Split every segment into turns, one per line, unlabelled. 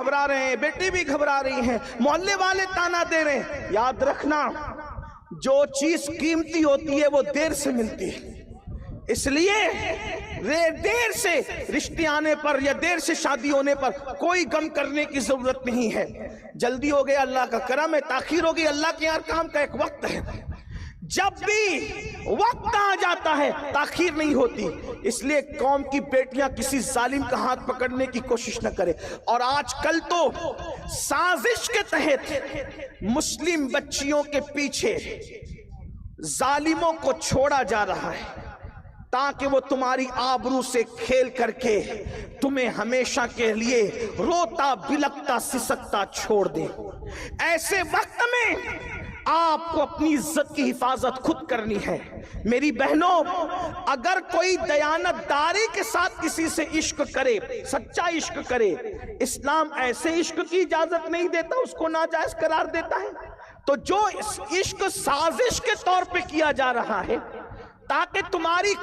घबरा रहे हैं, बेटी भी घबरा रही हैं, मोहल्ले वाले ताना दे रहे हैं। याद रखना, जो चीज कीमती होती है वो देर से मिलती है, इसलिए देर से रिश्ते आने पर या देर से शादी होने पर कोई गम करने की जरूरत नहीं है। जल्दी हो गया अल्लाह का करम है, ताखीर हो गई अल्लाह के यार काम का एक वक्त है। जब भी वक्त आ जाता है ताखीर नहीं होती, इसलिए कौम की बेटियां किसी जालिम का हाथ पकड़ने की कोशिश न करें। और आजकल तो साजिश के तहत मुस्लिम बच्चियों के पीछे जालिमों को छोड़ा जा रहा है ताकि वो तुम्हारी आबरू से खेल करके तुम्हें हमेशा के लिए रोता बिलखता सिसकता छोड़ दे। ऐसे वक्त में आपको अपनी इज्जत की हिफाजत खुद करनी है। मेरी बहनों, अगर कोई दयानतदारी के साथ किसी से इश्क करे, सच्चा इश्क करे, इस्लाम ऐसे इश्क की इजाजत नहीं देता, उसको नाजायज करार देता है। तो जो इश्क साजिश के तौर पे किया जा रहा है ताकि तुम्हारी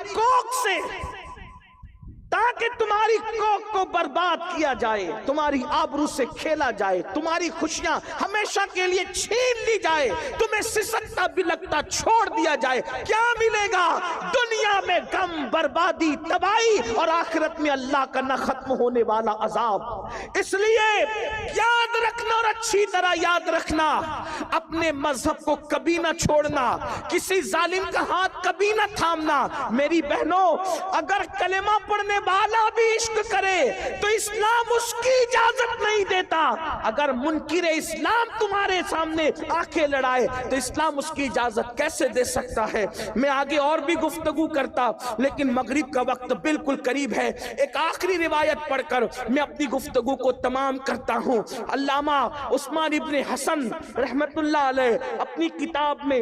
कोख को बर्बाद किया जाए, तुम्हारी आबरू से खेला जाए, तुम्हारी खुशियां हमेशा के लिए छीन ली जाए, तुम्हें सिसकता बिलखता छोड़ दिया जाए, क्या मिलेगा? दुनिया में गम, बर्बादी, तबाही और आखिरत में अल्लाह का न खत्म होने वाला अजाब। इसलिए याद रखना और अच्छी तरह याद रखना, अपने मजहब को कभी ना छोड़ना, किसी जालिम का हाथ कभी ना थामना। मेरी बहनों, अगर कलेमा पढ़ने वाला भी इश्क करे तो इस्लाम उसकी इजाजत नहीं देता। अगर मुनकिर इस्लाम तुम्हारे सामने आंखें लड़ाए तो इस्लाम उसकी इजाजत कैसे दे सकता है? मैं आगे और भी गुफ्तगू करता, लेकिन मगरिब का वक्त बिल्कुल करीब है। एक आखिरी रिवायत पढ़कर मैं अपनी गुफ्तगू को तमाम करता हूँ। अल्लामा उस्मान इब्न हसन रहमतुल्लाह अलैह अपनी किताब में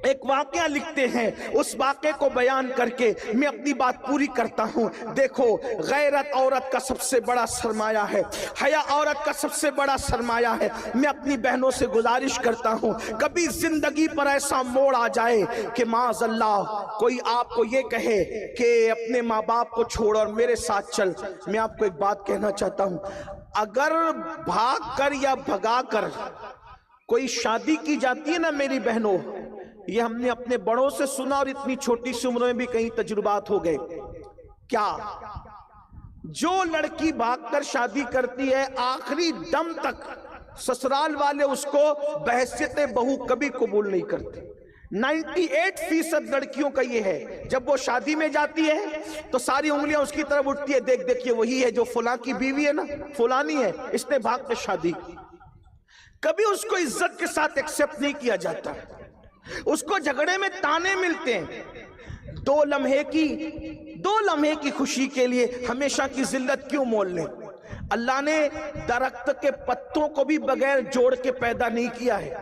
एक वाक़या लिखते हैं, उस वाक़े को बयान करके मैं अपनी बात पूरी करता हूँ। देखो, गैरत औरत का सबसे बड़ा सरमाया है, हया औरत का सबसे बड़ा सरमाया है। मैं अपनी बहनों से गुजारिश करता हूँ, कभी जिंदगी पर ऐसा मोड़ आ जाए कि माज़अल्लाह कोई आपको ये कहे कि अपने माँ बाप को छोड़ और मेरे साथ चल। मैं आपको एक बात कहना चाहता हूँ, अगर भाग कर या भगा कर कोई शादी की जाती है ना मेरी बहनों, ये हमने अपने बड़ों से सुना और इतनी छोटी सी उम्र में भी कई तजुर्बात हो गए। क्या जो लड़की भागकर शादी करती है आखिरी दम तक ससुराल वाले उसको बहैसियत बहू कभी कबूल नहीं करते। 98% लड़कियों का ये है, जब वो शादी में जाती है तो सारी उंगलियां उसकी तरफ उठती है, देख देखिए वही है जो फुला की बीवी है ना, फुलानी है, इसने भाग के शादी। कभी उसको इज्जत के साथ एक्सेप्ट नहीं किया जाता, उसको झगड़े में ताने मिलते हैं। दो लम्हे की खुशी के लिए हमेशा की जिल्लत क्यों मोल लें? अल्लाह ने दरख्त के पत्तों को भी बगैर जोड़ के पैदा नहीं किया है।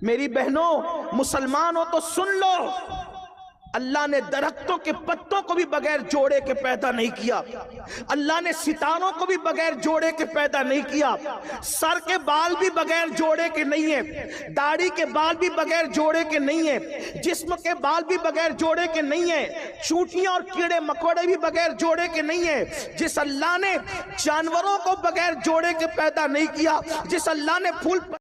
मेरी बहनों, मुसलमान हो तो सुन लो, अल्लाह ने दरख्तों के पत्तों को भी बगैर जोड़े के पैदा नहीं किया। अल्लाह ने सितारों को भी बगैर जोड़े के पैदा नहीं किया। सर के बाल भी बगैर जोड़े के नहीं है, दाढ़ी के बाल भी बगैर जोड़े के नहीं है, जिस्म के बाल भी बगैर जोड़े के नहीं है, चूंटियां और कीड़े मकोड़े भी बगैर जोड़े के नहीं है। जिस अल्लाह ने जानवरों को बगैर जोड़े के पैदा नहीं किया, जिस अल्लाह ने फूल